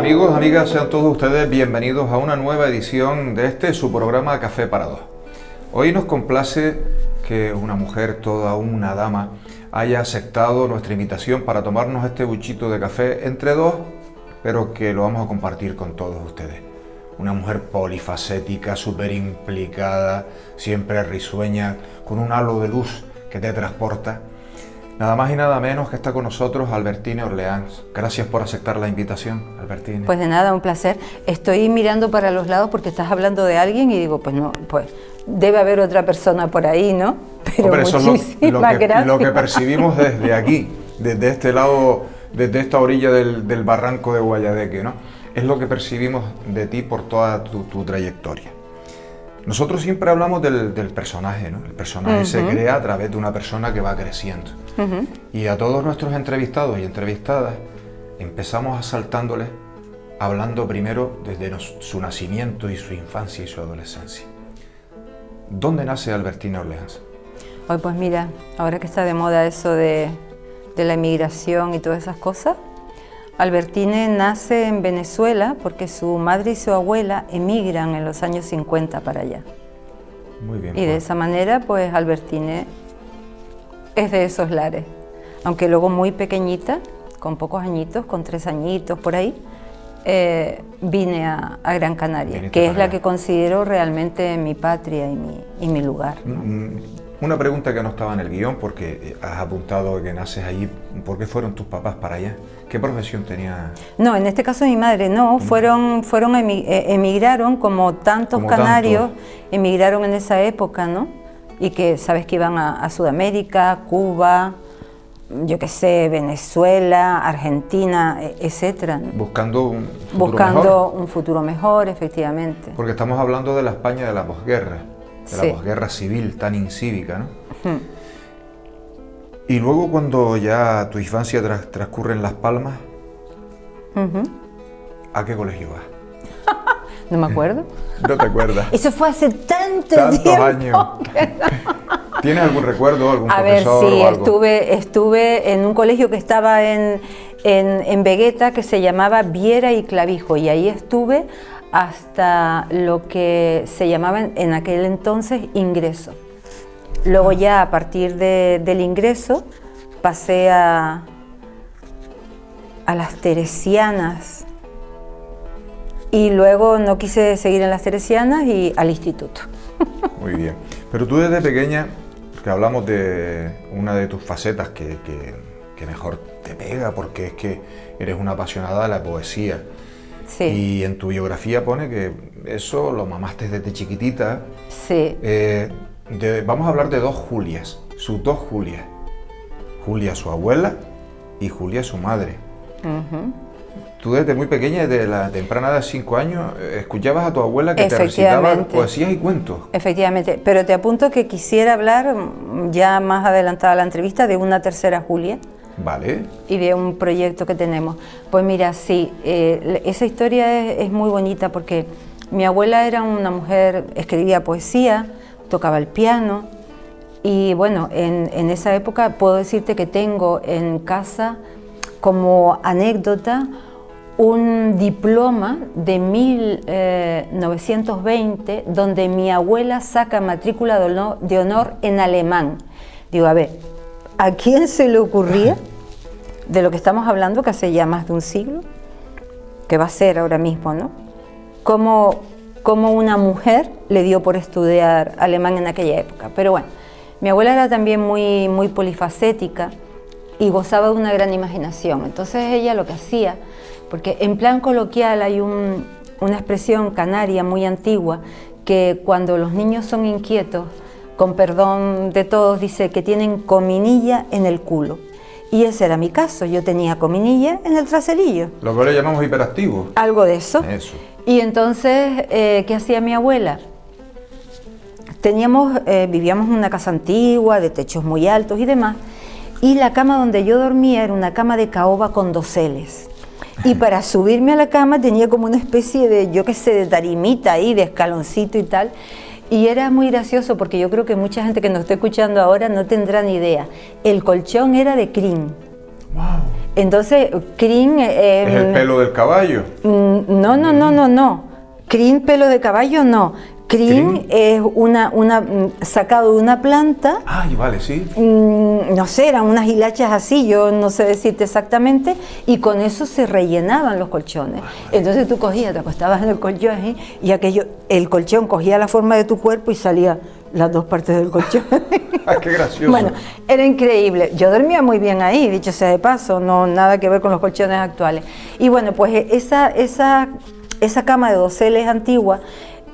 Amigos, amigas, sean todos ustedes bienvenidos a una nueva edición de su programa Café para Dos. Hoy nos complace que una mujer, toda una dama, haya aceptado nuestra invitación para tomarnos este buchito de café entre dos, pero que lo vamos a compartir con todos ustedes. Una mujer polifacética, súper implicada, siempre risueña, con un halo de luz que te transporta. Nada más y nada menos que está con nosotros Albertine Orleans. Gracias por aceptar la invitación, Albertine. Pues de nada, un placer. Estoy mirando para los lados porque estás hablando de alguien y digo, pues no, pues debe haber otra persona por ahí, ¿no? Pero hombre, eso muchísimas gracias. Lo que percibimos desde aquí, desde este lado, desde esta orilla del barranco de Guayadeque, ¿no? Es lo que percibimos de ti por toda tu trayectoria. Nosotros siempre hablamos del personaje, ¿no? El personaje se crea a través de una persona que va creciendo. Y a todos nuestros entrevistados y entrevistadas empezamos asaltándoles, hablando primero desde su nacimiento y su infancia y su adolescencia. ¿Dónde nace Albertine Orleans? Hoy pues mira, ahora que está de moda eso de la emigración y todas esas cosas, Albertine nace en Venezuela porque su madre y su abuela emigran en los años 50 para allá. Muy bien. Y de esa manera, pues Albertine es de esos lares. Aunque luego muy pequeñita, con pocos añitos, con 3 añitos por ahí, vine a Gran Canaria, que es la que considero realmente mi patria y mi lugar, ¿no? Una pregunta que no estaba en el guión, porque has apuntado que naces allí. ¿Por qué fueron tus papás para allá? ¿Qué profesión tenía? No, en este caso mi madre no, emigraron como tantos canarios, emigraron en esa época, ¿no? Y que sabes que iban a Sudamérica, Cuba, yo qué sé, Venezuela, Argentina, etcétera, ¿no? Buscando un futuro mejor, efectivamente. Porque estamos hablando de la España de la posguerra. De la posguerra civil tan incívica, ¿no? Y luego cuando ya tu infancia transcurre en Las Palmas, ¿a qué colegio vas? No me acuerdo. No te acuerdas. Eso fue hace tantos tiempo años. Que no. ¿Tienes algún recuerdo, algún profesor sí, o algo? Estuve en un colegio que estaba en Vegueta que se llamaba Viera y Clavijo, y ahí estuve hasta lo que se llamaba en aquel entonces ingreso. Luego ya a partir del ingreso pasé a las Teresianas y luego no quise seguir en las Teresianas y al instituto. Muy bien. Pero tú desde pequeña, que hablamos de una de tus facetas que mejor te pega, porque es que eres una apasionada de la poesía. Sí. Y en tu biografía pone que eso lo mamaste desde chiquitita. Sí. Vamos a hablar de dos Julias, sus dos Julias. Julia su abuela y Julia su madre. Tú desde muy pequeña, desde la temprana edad de 5 años, escuchabas a tu abuela que te recitaba poesías y cuentos. Efectivamente, pero te apunto que quisiera hablar, ya más adelantada la entrevista, de una tercera Julia. Vale. Y de un proyecto que tenemos. Pues mira, sí, esa historia es muy bonita porque mi abuela era una mujer, escribía poesía, tocaba el piano y bueno, en esa época puedo decirte que tengo en casa como anécdota un diploma de 1920 donde mi abuela saca matrícula de honor en alemán. Digo, a ver, ¿a quién se le ocurría, de lo que estamos hablando, que hace ya más de un siglo, que va a ser ahora mismo, ¿no? Cómo una mujer le dio por estudiar alemán en aquella época. Pero bueno, mi abuela era también muy polifacética y gozaba de una gran imaginación. Entonces ella lo que hacía, porque en plan coloquial hay una expresión canaria muy antigua, que cuando los niños son inquietos, con perdón de todos, dice que tienen cominilla en el culo. Y ese era mi caso, yo tenía cominilla en el traserillo. Lo que le llamamos hiperactivo. Algo de eso. Eso. Y entonces, ¿qué hacía mi abuela? Vivíamos en una casa antigua, de techos muy altos y demás, y la cama donde yo dormía era una cama de caoba con doseles. Y para subirme a la cama tenía como una especie de, yo qué sé, de tarimita ahí, de escaloncito y tal. Y era muy gracioso porque yo creo que mucha gente que nos está escuchando ahora no tendrá ni idea. El colchón era de crin. Wow. Entonces, crin... ¿Es el pelo del caballo? No. Crin, pelo de caballo, no. Crin es sacado de una planta. Ay, vale, sí. No sé, eran unas hilachas así, yo no sé decirte exactamente, y con eso se rellenaban los colchones. Entonces tú cogías, te acostabas en el colchón y el colchón cogía la forma de tu cuerpo y salía las dos partes del colchón. Ay, qué gracioso. Bueno, era increíble. Yo dormía muy bien ahí, dicho sea de paso, no nada que ver con los colchones actuales. Y bueno, pues esa cama de doseles antigua,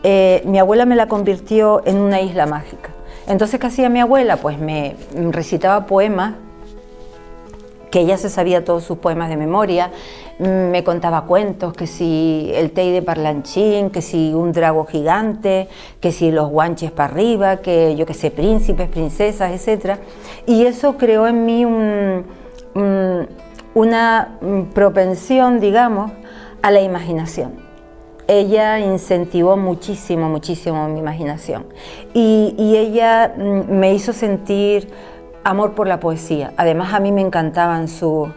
mi abuela me la convirtió en una isla mágica. Entonces, ¿qué hacía mi abuela? Pues me recitaba poemas, que ella se sabía todos sus poemas de memoria, me contaba cuentos, que si el tey de Parlanchín, que si un drago gigante, que si los guanches para arriba, que yo qué sé, príncipes, princesas, etc. Y eso creó en mí una propensión, digamos, a la imaginación. Ella incentivó muchísimo mi imaginación y ella me hizo sentir amor por la poesía. Además, a mí me encantaban sus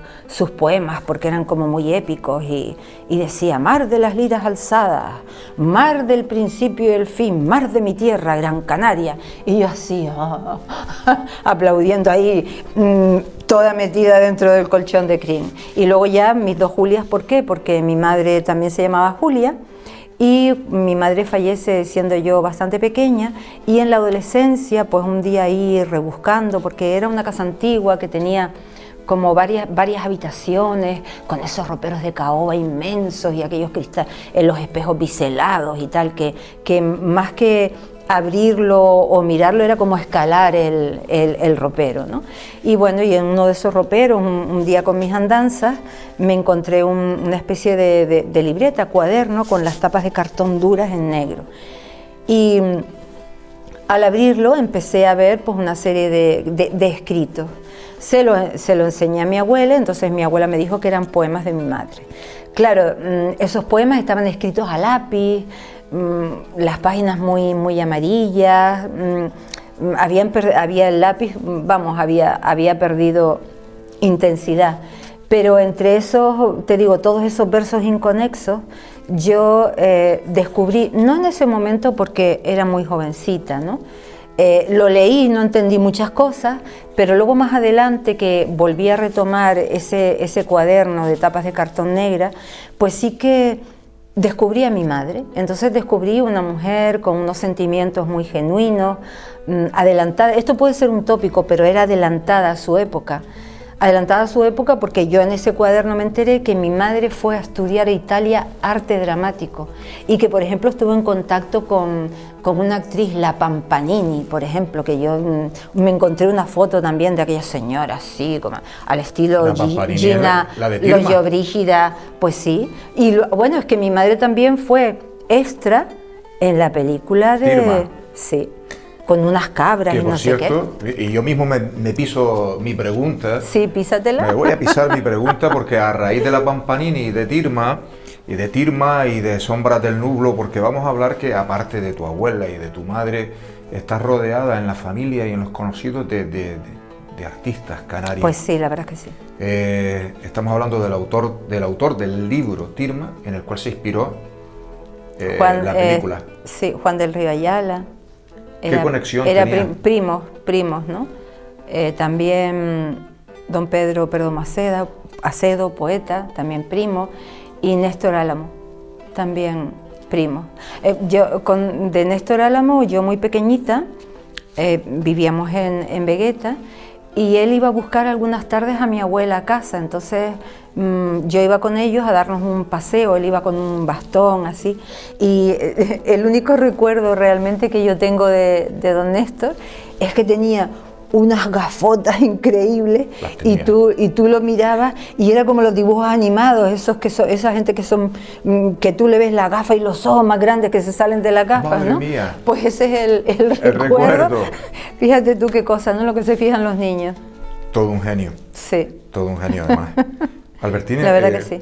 poemas porque eran como muy épicos y decía: mar de las liras alzadas, mar del principio y el fin, mar de mi tierra, Gran Canaria. Y yo así, aplaudiendo ahí, toda metida dentro del colchón de crin. Y luego ya mis dos Julias, ¿por qué? Porque mi madre también se llamaba Julia. Y mi madre fallece siendo yo bastante pequeña, y en la adolescencia, pues un día ahí rebuscando, porque era una casa antigua que tenía como varias habitaciones, con esos roperos de caoba inmensos y aquellos cristales, en los espejos biselados y tal, que más que abrirlo o mirarlo era como escalar el ropero, ¿no? Y bueno, y en uno de esos roperos, un día con mis andanzas, me encontré una especie de libreta, cuaderno, con las tapas de cartón duras en negro. Y al abrirlo empecé a ver pues una serie de escritos. Se lo enseñé a mi abuela, entonces mi abuela me dijo que eran poemas de mi madre. Claro, esos poemas estaban escritos a lápiz, las páginas muy amarillas, había el lápiz, vamos, había perdido intensidad, pero entre esos, te digo, todos esos versos inconexos, yo descubrí, no en ese momento porque era muy jovencita, ¿no? Lo leí, no entendí muchas cosas, pero luego más adelante que volví a retomar ese cuaderno de tapas de cartón negra, pues sí que descubrí a mi madre. Entonces descubrí una mujer con unos sentimientos muy genuinos, adelantada, esto puede ser un tópico, pero era adelantada a su época. Adelantada a su época porque yo en ese cuaderno me enteré que mi madre fue a estudiar a Italia arte dramático y que, por ejemplo, estuvo en contacto con una actriz, la Pampanini, por ejemplo, que yo me encontré una foto también de aquella señora así, como al estilo Gina Lollobrigida, pues sí. Y bueno, es que mi madre también fue extra en la película de... Tirma. Sí. Con unas cabras que, y no sé qué. Y yo mismo me piso mi pregunta. Sí, písatela. Me voy a pisar mi pregunta porque a raíz de la Pampanini y de Tirma y de Sombras del Nublo, porque vamos a hablar que aparte de tu abuela y de tu madre, estás rodeada en la familia y en los conocidos de artistas canarios. Pues sí, la verdad es que sí. Estamos hablando del autor del libro Tirma, en el cual se inspiró la película. Sí, Juan del Río Ayala. ¿Qué conexión tenía? Primos, ¿no? También don Pedro Perdomo Acedo, poeta, también primo, y Néstor Álamo, también primo. De Néstor Álamo, yo muy pequeñita, vivíamos en Vegueta, y él iba a buscar algunas tardes a mi abuela a casa, entonces yo iba con ellos a darnos un paseo, él iba con un bastón así, y el único recuerdo realmente que yo tengo de don Néstor es que tenía unas gafotas increíbles y tú lo mirabas y era como los dibujos animados, esa gente que tú le ves la gafa y los ojos más grandes que se salen de la gafa, Madre ¿no? mía. Pues ese es el recuerdo. Fíjate tú qué cosa, ¿no? Lo que se fijan los niños. Todo un genio. Sí. Todo un genio además. Albertina, la verdad que sí.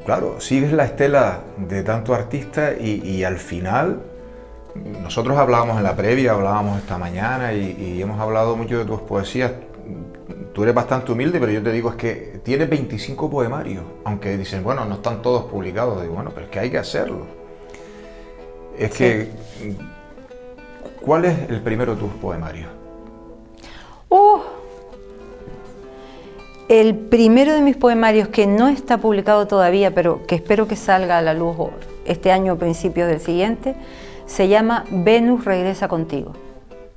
Claro, sigues la estela de tanto artista y al final, nosotros hablábamos en la previa, hablábamos esta mañana y hemos hablado mucho de tus poesías. tú eres bastante humilde, pero yo te digo, es que tienes 25 poemarios, aunque dicen, bueno, no están todos publicados. Digo, bueno, pero es que hay que hacerlo. Es Sí. que, ¿cuál es el primero de tus poemarios? El primero de mis poemarios, que no está publicado todavía, pero que espero que salga a la luz este año o principios del siguiente, se llama Venus regresa contigo.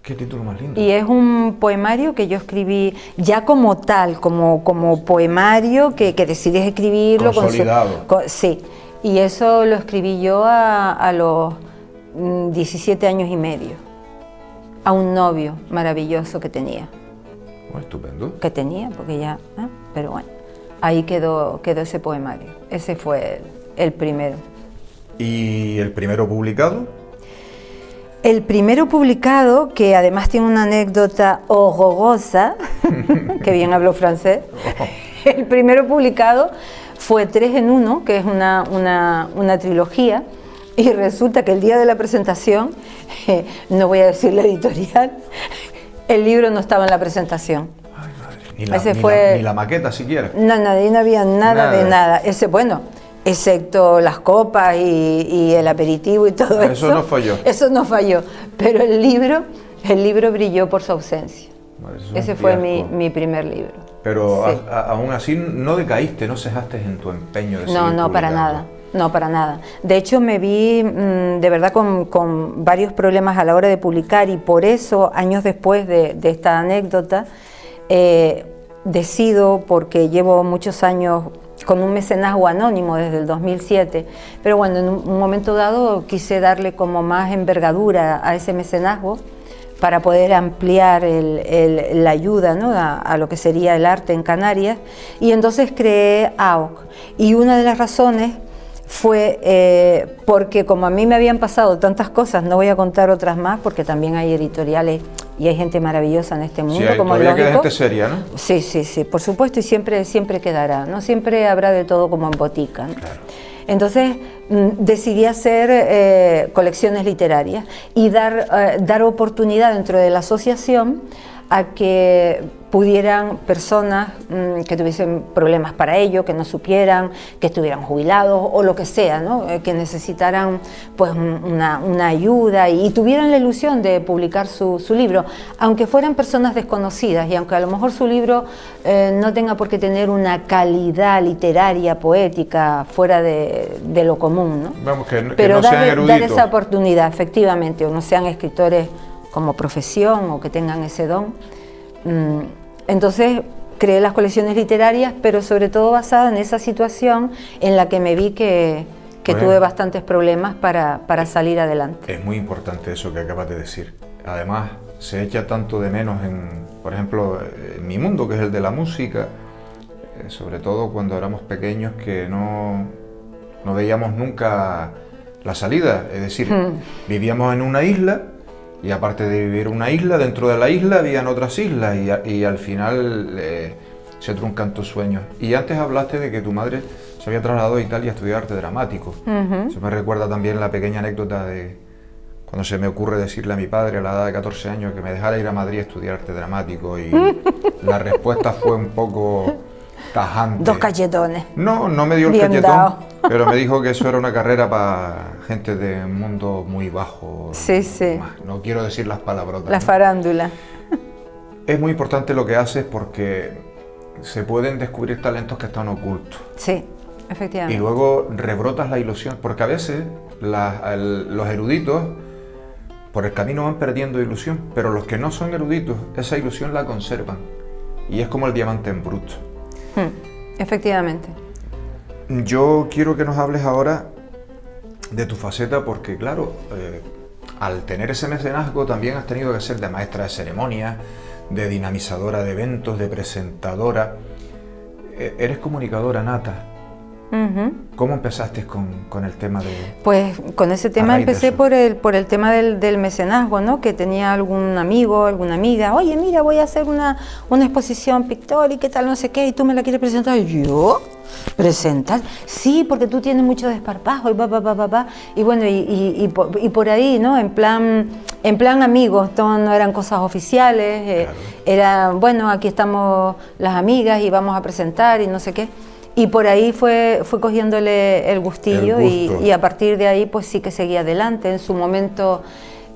Qué título más lindo. Y es un poemario que yo escribí ya como tal, como poemario que decidí escribirlo. Consolidado. Sí, y eso lo escribí yo a los 17 años y medio, a un novio maravilloso que tenía. Oh, estupendo. Porque ya, pero bueno, ahí quedó ese poemario. Ese fue el primero. ¿Y el primero publicado? El primero publicado, que además tiene una anécdota horrorosa, que bien hablo francés, el primero publicado fue 3 en 1, que es una trilogía, y resulta que el día de la presentación, no voy a decir la editorial, el libro no estaba en la presentación. Ay, madre. Ni la maqueta siquiera. No, ahí no había nada de nada. Excepto las copas y el aperitivo y todo eso. Eso no falló. Eso no falló. Pero el libro brilló por su ausencia. Madre, eso es Ese un fue fiasco. mi primer libro. Pero Sí. aún así no decaíste, no cejaste en tu empeño de seguir No, para publicando. nada. No, para nada. De hecho, me vi de verdad con varios problemas a la hora de publicar, y por eso, años después de esta anécdota, decido, porque llevo muchos años con un mecenazgo anónimo desde el 2007, pero bueno, en un momento dado quise darle como más envergadura a ese mecenazgo para poder ampliar la ayuda, ¿no?, a lo que sería el arte en Canarias, y entonces creé AOC. Y una de las razones fue porque como a mí me habían pasado tantas cosas, no voy a contar otras más porque también hay editoriales y hay gente maravillosa en este mundo, Sí, como todavía queda lógico. gente seria, ¿no? Sí, por supuesto, y siempre quedará, ¿no? Siempre habrá de todo como en botica, ¿no? Claro. Entonces decidí hacer colecciones literarias y dar oportunidad dentro de la asociación a que pudieran personas que tuviesen problemas para ello, que no supieran, que estuvieran jubilados o lo que sea, ¿no?, que necesitaran pues una ayuda y tuvieran la ilusión de publicar su libro, aunque fueran personas desconocidas y aunque a lo mejor su libro no tenga por qué tener una calidad literaria, poética, fuera de lo común, ¿no? Vamos, que Pero no sean dar eruditos. esa oportunidad, efectivamente, o no sean escritores como profesión o que tengan ese don. Entonces creé las colecciones literarias, pero sobre todo basada en esa situación en la que me vi que Bueno. tuve bastantes problemas para salir adelante. Es muy importante eso que acabas de decir. Además, se echa tanto de menos por ejemplo, en mi mundo, que es el de la música, sobre todo cuando éramos pequeños, que no veíamos nunca la salida. Es decir, vivíamos en una isla, y aparte de vivir en una isla, dentro de la isla habían otras islas, y al final se truncan tus sueños. Y antes hablaste de que tu madre se había trasladado a Italia a estudiar arte dramático. Eso me recuerda también la pequeña anécdota de cuando se me ocurre decirle a mi padre a la edad de 14 años que me dejara ir a Madrid a estudiar arte dramático, y la respuesta fue un poco tajante. 2 cachetones. No me dio el Bien cachetón, dado. pero me dijo que eso era una carrera para gente de un mundo muy bajo. Sí. No quiero decir las palabrotas. La ¿no? farándula. Es muy importante lo que haces porque se pueden descubrir talentos que están ocultos. Sí, Y efectivamente. luego rebrotas la ilusión, porque a veces los eruditos por el camino van perdiendo ilusión, pero los que no son eruditos, esa ilusión la conservan. Y es como el diamante en bruto. Efectivamente. Yo quiero que nos hables ahora de tu faceta, porque claro, al tener ese mecenazgo también has tenido que ser de maestra de ceremonias, de dinamizadora de eventos, de presentadora. Eres comunicadora nata. ¿Cómo empezaste con el tema de...? Pues con ese tema raíz de empecé eso. por el tema del mecenazgo, ¿no? Que tenía algún amigo, alguna amiga, oye, mira, voy a hacer una exposición pictórica y tal, no sé qué, y tú me la quieres presentar. Y yo, ¿presentar? Sí, porque tú tienes mucho desparpajo y y bueno, y por ahí, ¿no? En plan en plan amigos, no eran cosas oficiales, Claro. era, bueno, aquí estamos las amigas y vamos a presentar y no sé qué. Y por ahí fue cogiéndole el gustillo El gusto. y a partir de ahí pues sí que seguí adelante. En su momento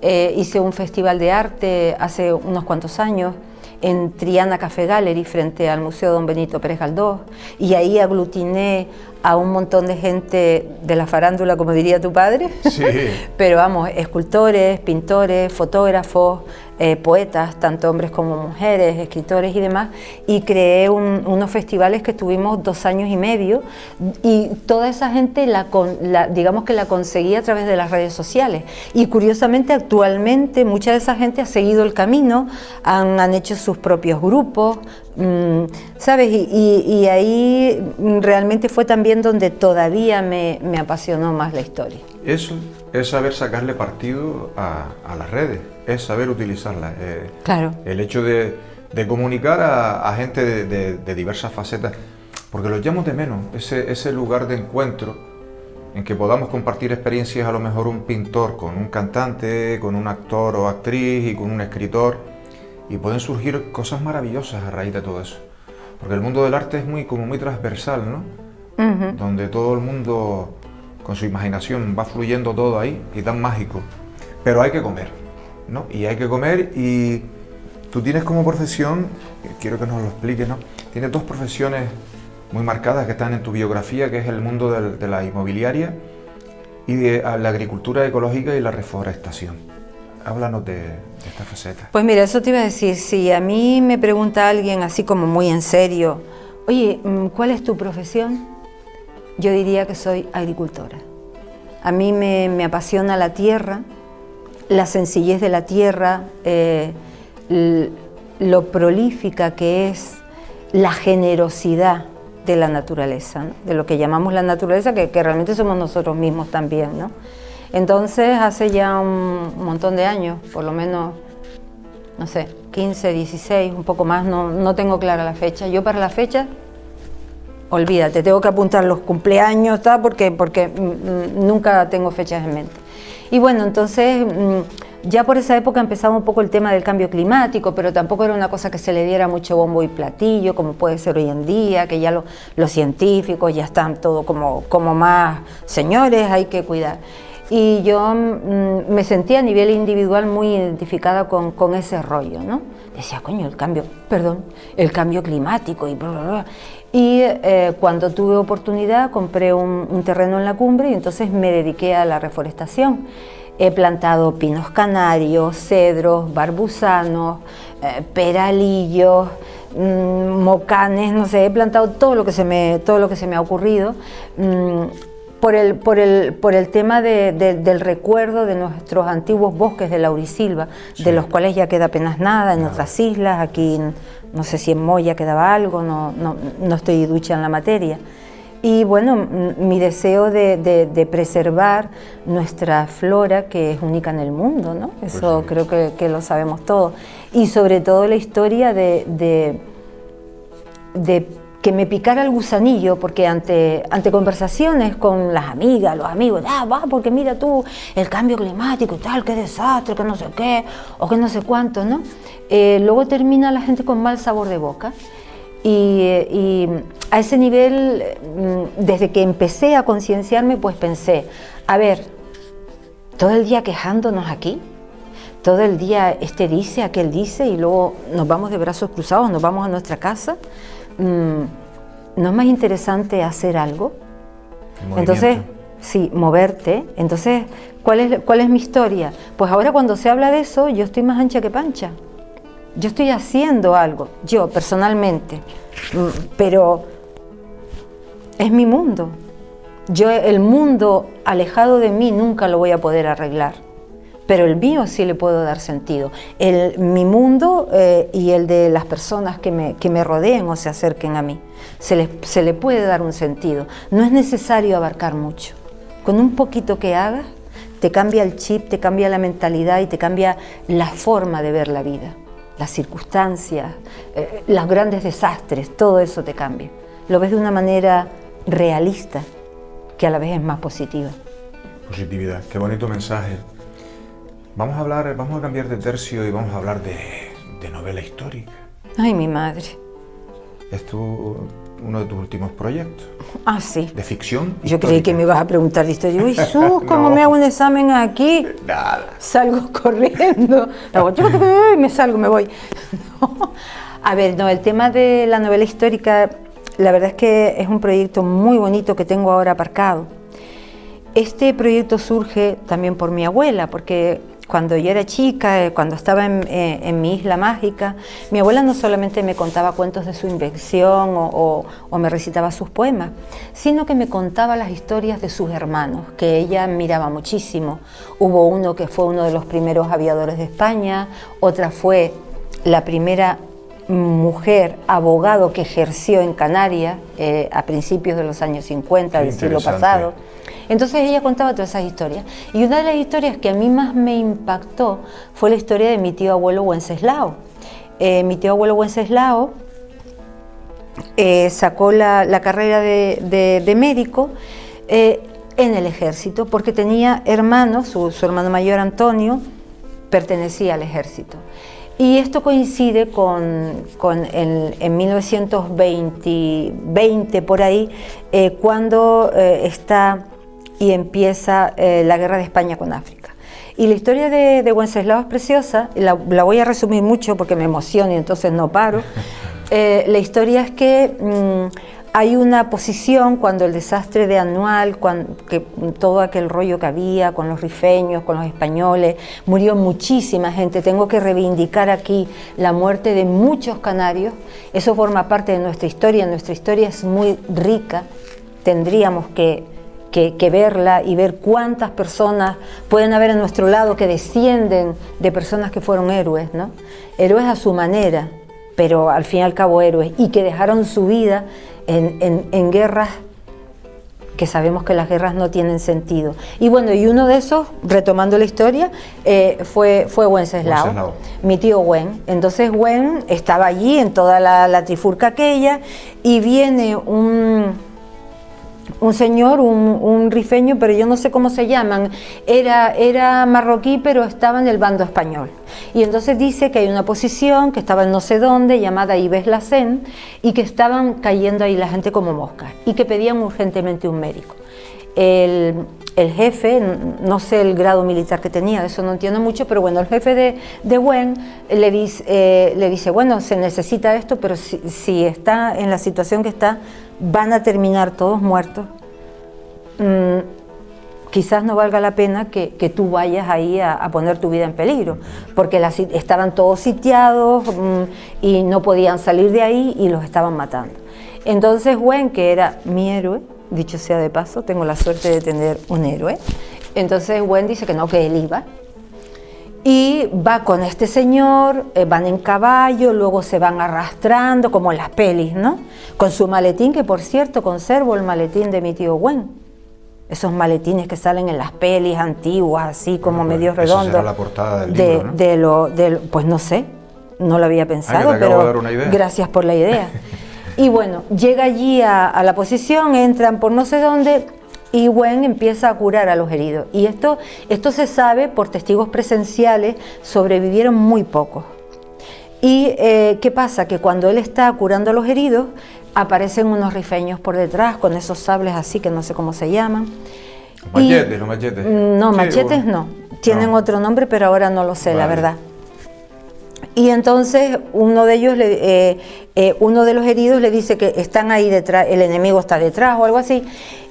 hice un festival de arte hace unos cuantos años en Triana Café Gallery frente al Museo Don Benito Pérez Galdós, y ahí aglutiné a un montón de gente de la farándula, como diría tu padre, Sí. pero vamos, escultores, pintores, fotógrafos, poetas, tanto hombres como mujeres, escritores y demás, y creé unos festivales que tuvimos 2 años y medio, y toda esa gente digamos que la conseguí a través de las redes sociales, y curiosamente actualmente mucha de esa gente ha seguido el camino, han hecho sus propios grupos, ¿sabes? Y ahí realmente fue también donde todavía me apasionó más la historia. Eso es saber sacarle partido a las redes, es saber utilizarlas. Claro. El hecho de comunicar a gente de diversas facetas, porque los llamo de menos, ese lugar de encuentro en que podamos compartir experiencias, a lo mejor un pintor con un cantante, con un actor o actriz y con un escritor, y pueden surgir cosas maravillosas a raíz de todo eso. Porque el mundo del arte es muy transversal, ¿no? Uh-huh. Donde todo el mundo con su imaginación va fluyendo todo ahí y tan mágico. Pero hay que comer, ¿no? Y hay que comer, y tú tienes como profesión, quiero que nos lo expliques, ¿no? Tienes 2 profesiones muy marcadas que están en tu biografía, que es el mundo de la inmobiliaria y de la agricultura ecológica y la reforestación. Háblanos de esta faceta. Pues mira, eso te iba a decir, si a mí me pregunta alguien así como muy en serio, oye, ¿cuál es tu profesión? Yo diría que soy agricultora. A mí me apasiona la tierra, la sencillez de la tierra, lo prolífica que es la generosidad de la naturaleza, ¿no? De lo que llamamos la naturaleza, que realmente somos nosotros mismos también, ¿no? Entonces, hace ya un montón de años, por lo menos, no sé, 15, 16, un poco más, no tengo clara la fecha. Yo para la fecha, olvídate, tengo que apuntar los cumpleaños, porque nunca tengo fechas en mente. Y bueno, entonces, ya por esa época empezaba un poco el tema del cambio climático, pero tampoco era una cosa que se le diera mucho bombo y platillo, como puede ser hoy en día, que ya los científicos ya están todo como más, señores, hay que cuidar. Y yo me sentía a nivel individual muy identificada con ese rollo, ¿no? Decía, coño, el cambio climático y bla, bla, bla. Y cuando tuve oportunidad compré un terreno en la cumbre y entonces me dediqué a la reforestación. He plantado pinos canarios, cedros, barbusanos, peralillos, mocanes, no sé, he plantado todo lo que se me ha ocurrido. Por el tema del recuerdo de nuestros antiguos bosques de laurisilva, sí, de los cuales ya queda apenas nada en otras islas, aquí no sé si en Moya quedaba algo, no estoy ducha en la materia. Y bueno, mi deseo de preservar nuestra flora, que es única en el mundo, ¿no? Eso pues sí, creo que lo sabemos todos. Y sobre todo la historia de que me picara el gusanillo, porque ante conversaciones con las amigas, los amigos, porque mira tú, el cambio climático y tal, qué desastre, que no sé qué, o que no sé cuánto, ¿no? Luego termina la gente con mal sabor de boca. Y a ese nivel, desde que empecé a concienciarme, pues pensé, a ver, todo el día quejándonos aquí, todo el día este dice, aquel dice, y luego nos vamos de brazos cruzados, nos vamos a nuestra casa. ¿No es más interesante hacer algo? Entonces, sí, moverte. Entonces, ¿cuál es mi historia? Pues ahora cuando se habla de eso, yo estoy más ancha que pancha. Yo estoy haciendo algo, yo personalmente, pero es mi mundo. El mundo alejado de mí nunca lo voy a poder arreglar, pero el mío sí le puedo dar sentido. Mi mundo y el de las personas que me rodeen o se acerquen a mí, se le puede dar un sentido. No es necesario abarcar mucho. Con un poquito que hagas, te cambia el chip, te cambia la mentalidad y te cambia la forma de ver la vida. Las circunstancias, los grandes desastres, todo eso te cambia. Lo ves de una manera realista, que a la vez es más positiva. Positividad, qué bonito mensaje. vamos a cambiar de tercio y vamos a hablar de novela histórica. Ay, mi madre. ¿Es uno de tus últimos proyectos? Ah, sí. ¿De ficción? Yo histórica? creí que me ibas a preguntar de historia. Uy, Sus, ¿cómo No. me hago un examen aquí? Nada. Salgo corriendo. Hago y me salgo, me voy. No. A ver, no, el tema de la novela histórica, la verdad es que es un proyecto muy bonito que tengo ahora aparcado. Este proyecto surge también por mi abuela, porque cuando yo era chica, cuando estaba en mi isla mágica, mi abuela no solamente me contaba cuentos de su invención o me recitaba sus poemas, sino que me contaba las historias de sus hermanos, que ella admiraba muchísimo. Hubo uno que fue uno de los primeros aviadores de España, otra fue la primera mujer abogado que ejerció en Canarias a principios de los años 50 del siglo pasado. Entonces ella contaba todas esas historias. Y una de las historias que a mí más me impactó fue la historia de mi tío abuelo Wenceslao. Mi tío abuelo Wenceslao sacó la carrera de médico en el ejército porque tenía hermanos, su hermano mayor Antonio pertenecía al ejército. Y esto coincide en 1920 por ahí, cuando está y empieza la guerra de España con África. Y la historia de Wenceslao es preciosa, la voy a resumir mucho porque me emociono y entonces no paro. La historia es que hay una posición cuando el desastre de Anual, que todo aquel rollo que había con los rifeños, con los españoles, murió muchísima gente. Tengo que reivindicar aquí la muerte de muchos canarios. Eso forma parte de nuestra historia es muy rica, tendríamos que verla y ver cuántas personas pueden haber a nuestro lado que descienden de personas que fueron héroes, ¿no? Héroes a su manera, pero al fin y al cabo héroes, y que dejaron su vida en guerras que sabemos que las guerras no tienen sentido. Y bueno, y uno de esos, retomando la historia, fue Wenceslao, mi tío Wen. Entonces Wen estaba allí en toda la trifulca aquella y viene un señor, un rifeño, pero yo no sé cómo se llaman, era marroquí, pero estaba en el bando español. Y entonces dice que hay una posición que estaba en no sé dónde, llamada Ibes Lacén, y que estaban cayendo ahí la gente como moscas, y que pedían urgentemente un médico. El jefe, no sé el grado militar que tenía, eso no entiendo mucho, pero bueno, el jefe de Wen le dice, bueno, se necesita esto, pero si está en la situación que está, van a terminar todos muertos. Quizás no valga la pena que tú vayas ahí a poner tu vida en peligro, porque estaban todos sitiados y no podían salir de ahí y los estaban matando. Entonces Wen, que era mi héroe, dicho sea de paso, tengo la suerte de tener un héroe, entonces Wen dice que no, que él iba. Y va con este señor, van en caballo, luego se van arrastrando, como en las pelis, ¿no? Con su maletín, que por cierto conservo el maletín de mi tío Wen. Esos maletines que salen en las pelis antiguas, así como medio redondos. Esa será la portada del libro, ¿no? Pues no sé, no lo había pensado, pero gracias por la idea. Y bueno, llega allí a la posición, entran por no sé dónde, y Wen empieza a curar a los heridos. Y esto se sabe por testigos presenciales, sobrevivieron muy pocos. Y ¿qué pasa? Que cuando él está curando a los heridos, aparecen unos rifeños por detrás, con esos sables así, que no sé cómo se llaman. Machetes, no machetes. No, machetes no. Tienen otro nombre, pero ahora no lo sé, la verdad. Y entonces uno de ellos, uno de los heridos le dice que están ahí detrás, el enemigo está detrás o algo así.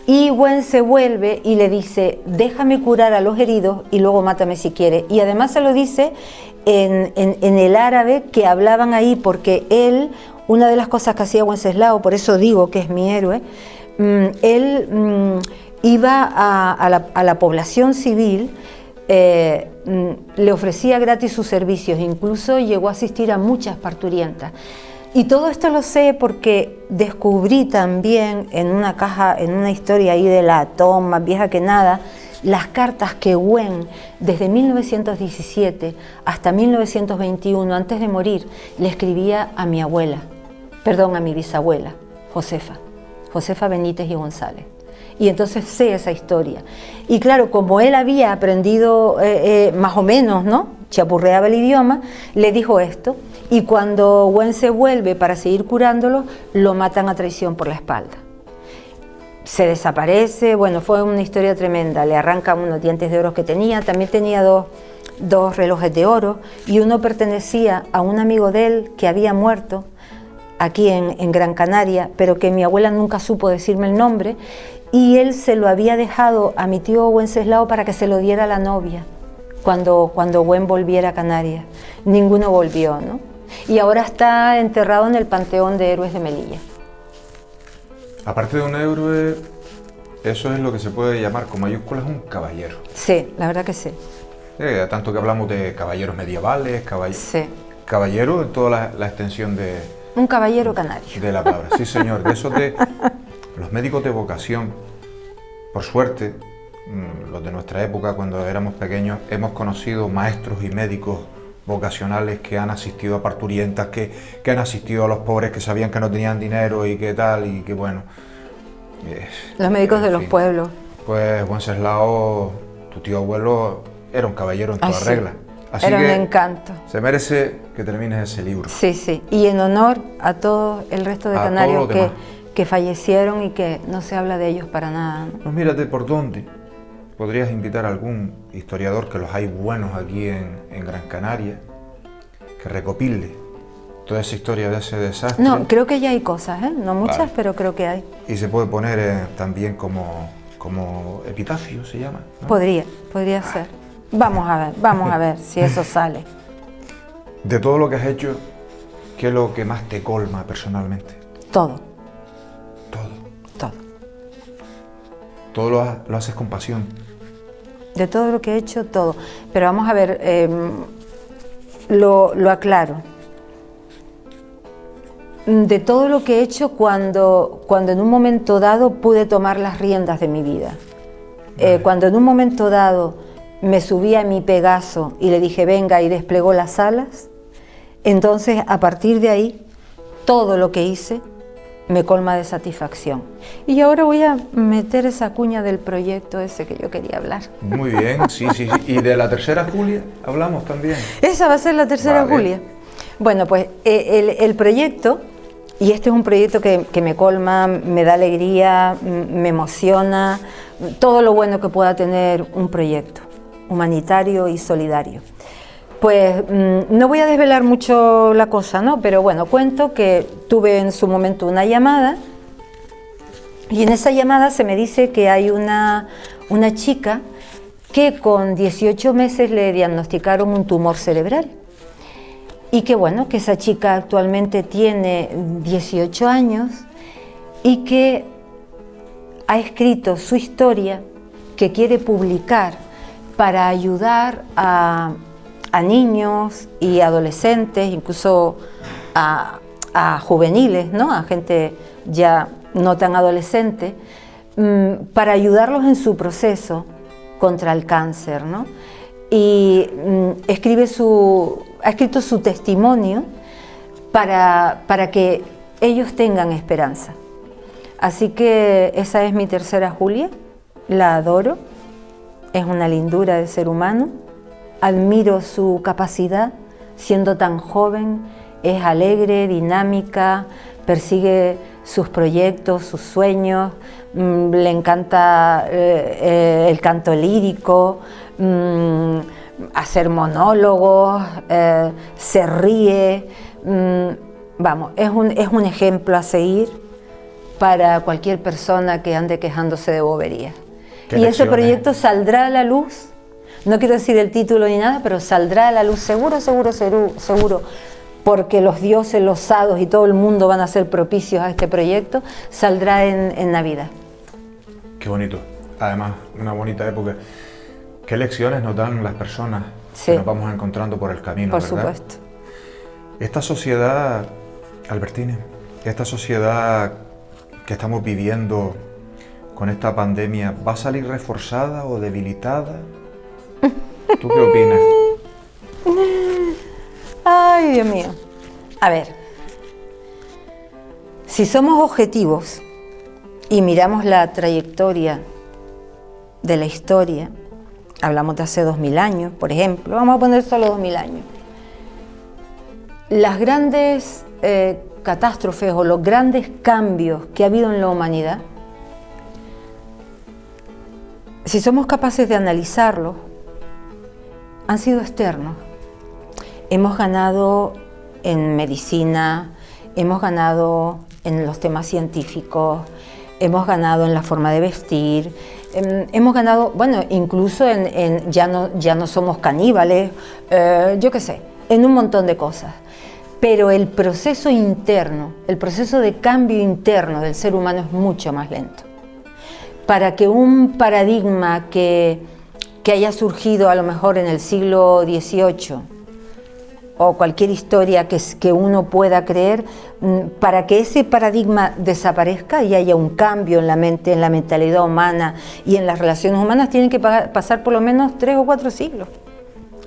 Y Wen se vuelve y le dice, déjame curar a los heridos y luego mátame si quieres. Y además se lo dice en el árabe que hablaban ahí, porque él, una de las cosas que hacía Wenceslao, por eso digo que es mi héroe, él iba a la población civil, le ofrecía gratis sus servicios, incluso llegó a asistir a muchas parturientas. Y todo esto lo sé porque descubrí también en una caja, en una historia ahí de latón, más vieja que nada, las cartas que Wen, desde 1917 hasta 1921, antes de morir, le escribía a mi abuela, perdón, a mi bisabuela, Josefa Benítez y González. y entonces sé esa historia. Y claro, como él había aprendido más o menos, ¿no?, chapurreaba el idioma, le dijo esto, y cuando Wen se vuelve para seguir curándolo, lo matan a traición por la espalda. Se desaparece, bueno, fue una historia tremenda, le arrancan unos dientes de oro que tenía, también tenía dos relojes de oro, y uno pertenecía a un amigo de él que había muerto aquí en Gran Canaria, pero que mi abuela nunca supo decirme el nombre, y él se lo había dejado a mi tío Wenceslao para que se lo diera a la novia cuando Wen volviera a Canarias. Ninguno volvió, ¿no? Y ahora está enterrado en el Panteón de Héroes de Melilla. Aparte de un héroe, eso es lo que se puede llamar con mayúsculas un caballero. Sí, la verdad que sí. Tanto que hablamos de caballeros medievales, Sí. caballero en toda la extensión un caballero canario. De la palabra, sí señor. De esos de los médicos de vocación, por suerte, los de nuestra época, cuando éramos pequeños, hemos conocido maestros y médicos vocacionales que han asistido a parturientas, que han asistido a los pobres que sabían que no tenían dinero y que tal, y que bueno. Los médicos de los pueblos. Pues Wenceslao, tu tío abuelo, era un caballero en toda regla. Así era un que encanto. Se merece que termines ese libro. Sí, sí. Y en honor a todo el resto de canarios que fallecieron y que no se habla de ellos para nada, ¿no? Pues mírate por dónde. Podrías invitar a algún historiador, que los hay buenos aquí en Gran Canaria, que recopile toda esa historia de ese desastre. No, creo que ya hay cosas, ¿eh? No muchas, claro, pero creo que hay. Y se puede poner también como epitafio, se llama, ¿no? Podría ser. Vamos a ver si eso sale. De todo lo que has hecho, ¿qué es lo que más te colma personalmente? Todo. Todo. Todo lo haces con pasión. De todo lo que he hecho, todo. Pero vamos a ver, lo aclaro. De todo lo que he hecho cuando en un momento dado pude tomar las riendas de mi vida. Vale. Cuando en un momento dado me subí a mi Pegaso y le dije venga, y desplegó las alas, entonces a partir de ahí todo lo que hice me colma de satisfacción. Y ahora voy a meter esa cuña del proyecto ese que yo quería hablar. Muy bien, sí. ¿Y de la tercera Julia hablamos también? Esa va a ser la tercera Julia. Bueno, pues el proyecto, y este es un proyecto que me colma, me da alegría, me emociona, todo lo bueno que pueda tener un proyecto humanitario y solidario. Pues no voy a desvelar mucho la cosa, ¿no? Pero bueno, cuento que tuve en su momento una llamada, y en esa llamada se me dice que hay una chica que con 18 meses le diagnosticaron un tumor cerebral. Y que bueno, que esa chica actualmente tiene 18 años y que ha escrito su historia, que quiere publicar para ayudar a niños y adolescentes, incluso a juveniles, ¿no? A gente ya no tan adolescente, para ayudarlos en su proceso contra el cáncer, ¿no? Y ha escrito su testimonio para que ellos tengan esperanza. Así que esa es mi tercera Julia, la adoro, es una lindura de ser humano, admiro su capacidad, siendo tan joven, es alegre, dinámica, persigue sus proyectos, sus sueños, le encanta el canto lírico, hacer monólogos, se ríe, vamos, es un ejemplo a seguir para cualquier persona que ande quejándose de boberías. Y ese proyecto saldrá a la luz, no quiero decir el título ni nada, pero saldrá a la luz seguro, porque los dioses, los hados y todo el mundo van a ser propicios a este proyecto, saldrá en Navidad. Qué bonito, además una bonita época. ¿Qué lecciones nos dan las personas que nos vamos encontrando por el camino? Por ¿verdad? Supuesto. Esta sociedad, Albertine, esta sociedad que estamos viviendo con esta pandemia, ¿va a salir reforzada o debilitada? ¿Tú qué opinas? Ay, Dios mío. A ver, si somos objetivos y miramos la trayectoria de la historia, hablamos de hace 2000 años, por ejemplo, vamos a poner solo 2000 años, las grandes catástrofes o los grandes cambios que ha habido en la humanidad, si somos capaces de analizarlos, han sido externos. Hemos ganado en medicina, hemos ganado en los temas científicos, hemos ganado en la forma de vestir, hemos ganado, bueno, incluso ya no somos caníbales, yo qué sé, en un montón de cosas. Pero el proceso interno, el proceso de cambio interno del ser humano es mucho más lento. Para que un paradigma que haya surgido a lo mejor en el siglo XVIII o cualquier historia que uno pueda creer, para que ese paradigma desaparezca y haya un cambio en la mente, en la mentalidad humana y en las relaciones humanas, tienen que pasar por lo menos 3 o 4 siglos.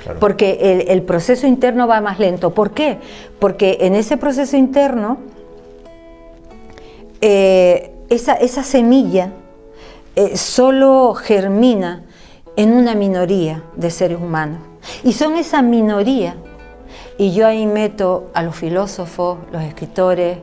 Claro. Porque el proceso interno va más lento. ¿Por qué? Porque en ese proceso interno, esa semilla solo germina en una minoría de seres humanos. Y son esa minoría, y yo ahí meto a los filósofos, los escritores,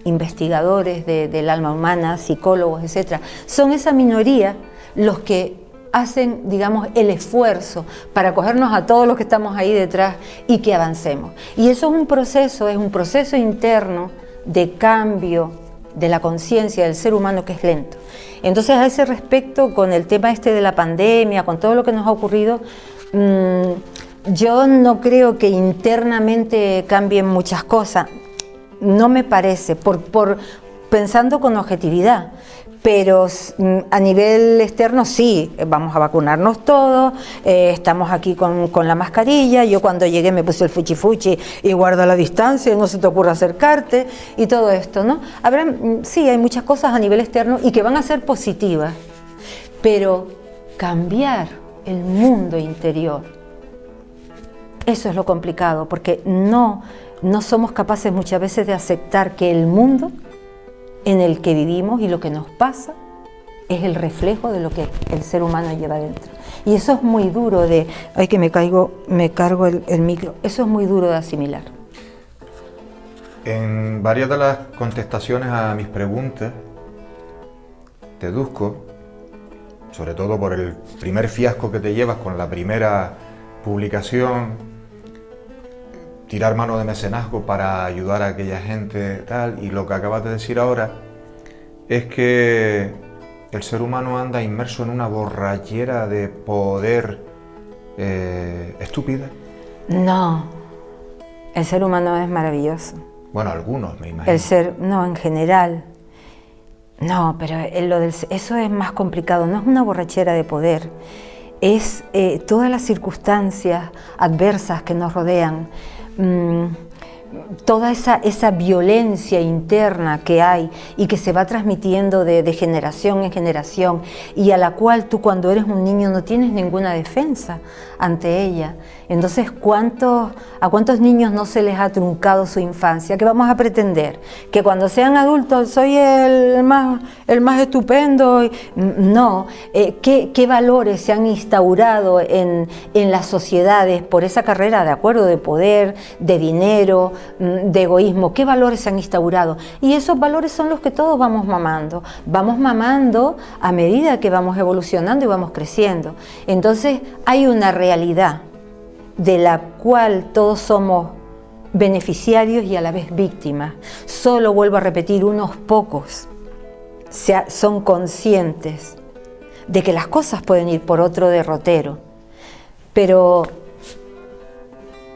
investigadores del alma humana, psicólogos, etc. Son esa minoría los que hacen, digamos, el esfuerzo para cogernos a todos los que estamos ahí detrás y que avancemos. Y eso es un proceso interno de cambio de la conciencia del ser humano que es lento. Entonces, a ese respecto, con el tema de la pandemia, con todo lo que nos ha ocurrido, yo no creo que internamente cambien muchas cosas, no me parece, pensando con objetividad. Pero a nivel externo sí, vamos a vacunarnos todos, estamos aquí con la mascarilla, yo cuando llegué me puse el fuchi y guarda la distancia, no se te ocurra acercarte y todo esto, ¿no? Sí, hay muchas cosas a nivel externo y que van a ser positivas, pero cambiar el mundo interior, eso es lo complicado, porque no somos capaces muchas veces de aceptar que el mundo en el que vivimos y lo que nos pasa es el reflejo de lo que el ser humano lleva dentro. Y eso es muy duro ay, que me cargo el micro, eso es muy duro de asimilar. En varias de las contestaciones a mis preguntas, deduzco, sobre todo por el primer fiasco que te llevas con la primera publicación, tirar mano de mecenazgo para ayudar a aquella gente, tal, y lo que acabas de decir ahora es que el ser humano anda inmerso en una borrachera de poder estúpida. No, el ser humano es maravilloso. Bueno, algunos, me imagino. No, en general. No, pero eso es más complicado, no es una borrachera de poder, es todas las circunstancias adversas que nos rodean, toda esa violencia interna que hay y que se va transmitiendo de generación en generación y a la cual tú cuando eres un niño no tienes ninguna defensa ante ella. Entonces, ¿a cuántos niños no se les ha truncado su infancia? ¿Qué vamos a pretender? ¿Que cuando sean adultos soy el más estupendo? No. ¿Qué valores se han instaurado en las sociedades por esa carrera, de acuerdo, de poder, de dinero, de egoísmo? ¿Qué valores se han instaurado? Y esos valores son los que todos vamos mamando. Vamos mamando a medida que vamos evolucionando y vamos creciendo. Entonces, hay una realidad de la cual todos somos beneficiarios y a la vez víctimas. Solo, vuelvo a repetir, unos pocos son conscientes de que las cosas pueden ir por otro derrotero. Pero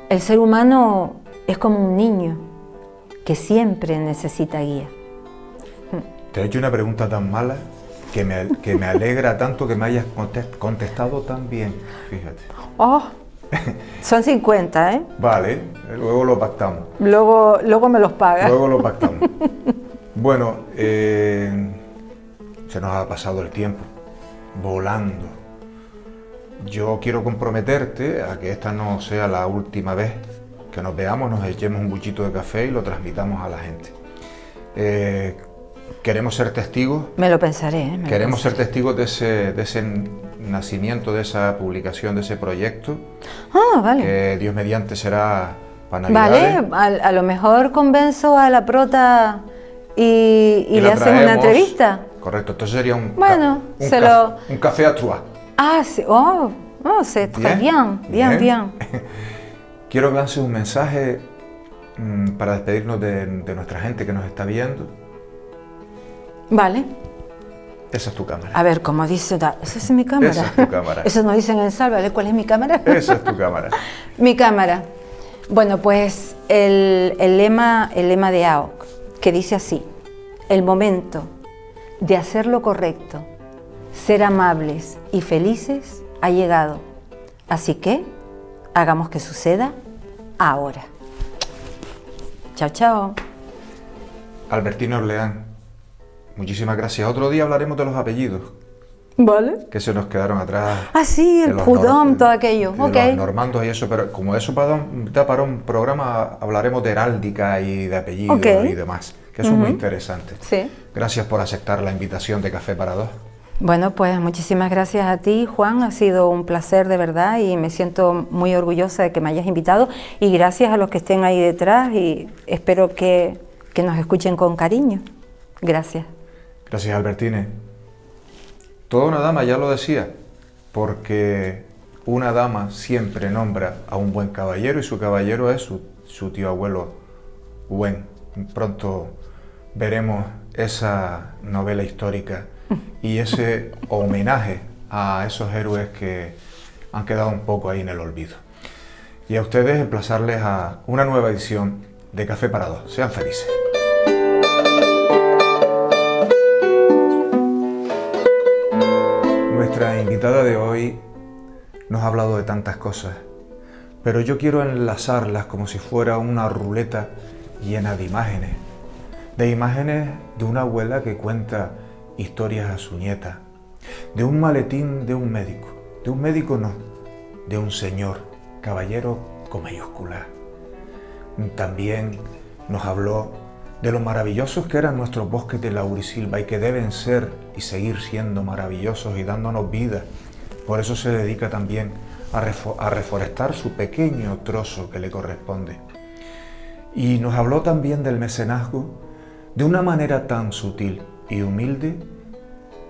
el ser humano es como un niño que siempre necesita guía. Te he hecho una pregunta tan mala que me alegra tanto que me hayas contestado tan bien, fíjate. Oh, son 50, ¿eh? Vale, luego lo pactamos. Luego me los pagas. Luego lo pactamos. Bueno, se nos ha pasado el tiempo, volando. Yo quiero comprometerte a que esta no sea la última vez que nos veamos, nos echemos un buchito de café y lo transmitamos a la gente. queremos ser testigos. Me lo pensaré. Queremos ser testigos de ese nacimiento, de esa publicación, de ese proyecto. Ah, vale. Que Dios mediante será para Navidades. Vale, a lo mejor convenzo a la prota y le haces una entrevista. Correcto, entonces sería un café à trois. Ah, sí. C'est très bien. Quiero que lances un mensaje para despedirnos de nuestra gente que nos está viendo. Vale. Esa es tu cámara. A ver, como dice, esa es mi cámara. Esa es tu cámara. Eso nos dicen en Sálvale, ¿cuál es mi cámara? Esa es tu cámara. Mi cámara. Bueno, pues el lema de AOC, que dice así: el momento de hacer lo correcto, ser amables y felices ha llegado. Así que hagamos que suceda ahora. Chao, chao. Albertina Orleán, muchísimas gracias. Otro día hablaremos de los apellidos. Vale. Que se nos quedaron atrás. Ah, sí, el Proudhon, todo aquello. De los normandos y eso, pero como eso da para un programa, hablaremos de heráldica y de apellidos y demás, que eso es muy interesante. Sí. Gracias por aceptar la invitación de Café para Dos. Bueno, pues muchísimas gracias a ti, Juan. Ha sido un placer de verdad y me siento muy orgullosa de que me hayas invitado. Y gracias a los que estén ahí detrás y espero que nos escuchen con cariño. Gracias. Gracias, Albertine. Toda una dama, ya lo decía, porque una dama siempre nombra a un buen caballero y su caballero es su tío abuelo Huen. Pronto veremos esa novela histórica y ese homenaje a esos héroes que han quedado un poco ahí en el olvido. Y a ustedes emplazarles a una nueva edición de Café para Dos. Sean felices. Nuestra invitada de hoy nos ha hablado de tantas cosas, pero yo quiero enlazarlas como si fuera una ruleta llena de imágenes de una abuela que cuenta historias a su nieta, de un maletín de un médico no, de un señor, caballero con mayúscula. También nos habló de lo maravillosos que eran nuestros bosques de laurisilva y que deben ser y seguir siendo maravillosos y dándonos vida. Por eso se dedica también a reforestar su pequeño trozo que le corresponde. Y nos habló también del mecenazgo de una manera tan sutil y humilde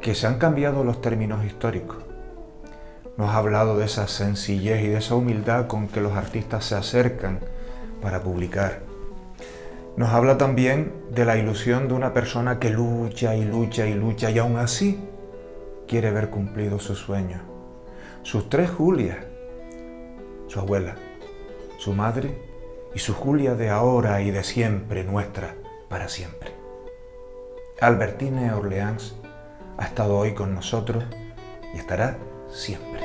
que se han cambiado los términos históricos. Nos ha hablado de esa sencillez y de esa humildad con que los artistas se acercan para publicar. Nos habla también de la ilusión de una persona que lucha y lucha y lucha y aún así quiere ver cumplidos sus sueños. Sus tres Julias, su abuela, su madre y su Julia de ahora y de siempre, nuestra, para siempre. Albertine Orleans ha estado hoy con nosotros y estará siempre.